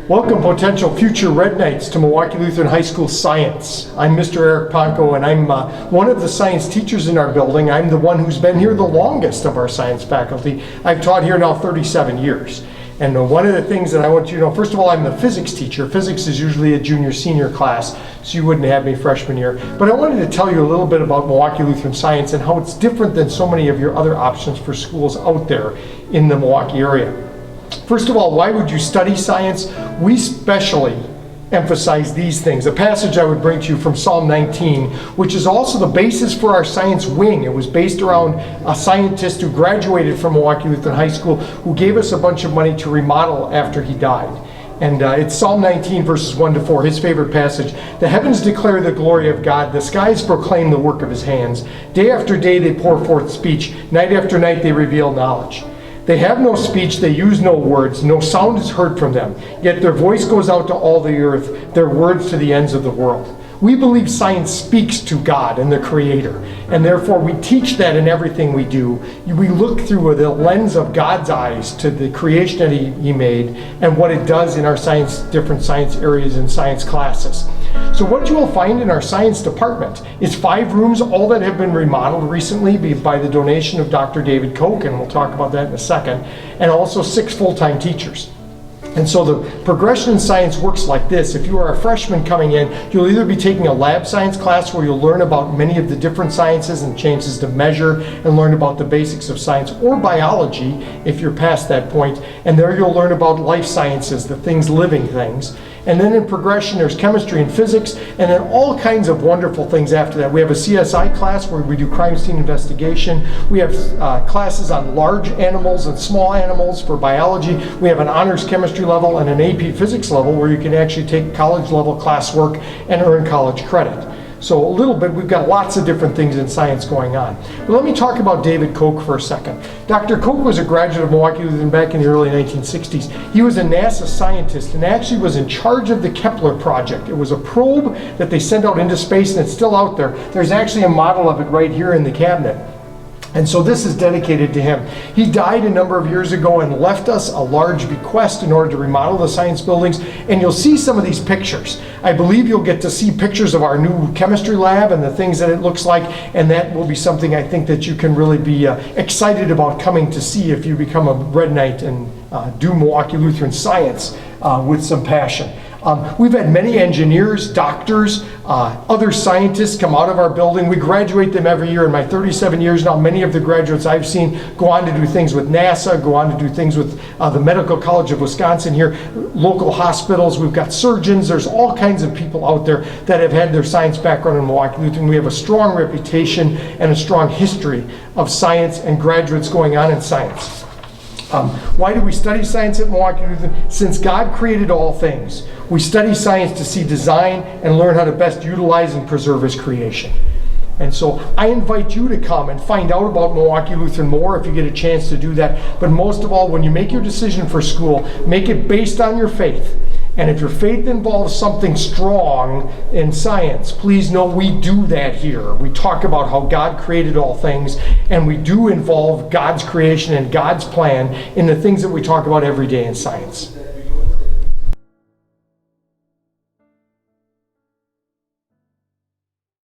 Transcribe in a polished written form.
Welcome, potential future Red Knights, to Milwaukee Lutheran High School Science. I'm Mr. Eric Ponko, and I'm one of the science teachers in our building. I'm the one who's been here the longest of our science faculty. I've taught here now 37 years. And one of the things that I want you to know, first of all, I'm the physics teacher. Physics is usually a junior-senior class, so you wouldn't have me freshman year. But I wanted to tell you a little bit about Milwaukee Lutheran Science and how it's different than so many of your other options for schools out there in the Milwaukee area. First of all, why would you study science? We specially emphasize these things. A passage I would bring to you from Psalm 19, which is also the basis for our science wing. It was based around a scientist who graduated from Milwaukee Lutheran High School who gave us a bunch of money to remodel after he died. And it's Psalm 19, verses 1 to 4, his favorite passage. The heavens declare the glory of God. The skies proclaim the work of his hands. Day after day they pour forth speech. Night after night they reveal knowledge. They have no speech, they use no words, no sound is heard from them. Yet their voice goes out to all the earth, their words to the ends of the world. We believe science speaks to God and the Creator, and therefore we teach that in everything we do. We look through the lens of God's eyes to the creation that He made and what it does in our different science areas and science classes. So what you will find in our science department is 5 rooms, all that have been remodeled recently by the donation of Dr. David Koch, and we'll talk about that in a second, and also 6 full-time teachers. And so the progression in science works like this. If you are a freshman coming in, you'll either be taking a lab science class where you'll learn about many of the different sciences and chances to measure and learn about the basics of science, or biology if you're past that point. And there you'll learn about life sciences, the things, living things. And then in progression, there's chemistry and physics, and then all kinds of wonderful things after that. We have a Csi class where we do crime scene investigation. We have classes on large animals and small animals for biology. We have an honors chemistry level and an AP physics level where you can actually take college level classwork and earn college credit. So a little bit, we've got lots of different things in science going on. But let me talk about David Koch for a second. Dr. Koch was a graduate of Milwaukee Lutheran back in the early 1960s. He was a NASA scientist and actually was in charge of the Kepler project. It was a probe that they sent out into space, and it's still out there. There's actually a model of it right here in the cabinet. And so this is dedicated to him. He died a number of years ago and left us a large bequest in order to remodel the science buildings. And you'll see some of these pictures. I believe you'll get to see pictures of our new chemistry lab and the things that it looks like. And that will be something I think that you can really be excited about coming to see if you become a Red Knight and do Milwaukee Lutheran Science with some passion. We've had many engineers, doctors, other scientists come out of our building. We graduate them every year. In my 37 years now, many of the graduates I've seen go on to do things with NASA, go on to do things with the Medical College of Wisconsin here, local hospitals. We've got surgeons. There's all kinds of people out there that have had their science background in Milwaukee Lutheran. We have a strong reputation and a strong history of science and graduates going on in science. Why do we study science at Milwaukee Lutheran? Since God created all things, we study science to see design and learn how to best utilize and preserve His creation. And so I invite you to come and find out about Milwaukee Lutheran more if you get a chance to do that. But most of all, when you make your decision for school, make it based on your faith. And if your faith involves something strong in science, please know we do that here. We talk about how God created all things, and we do involve God's creation and God's plan in the things that we talk about every day in science.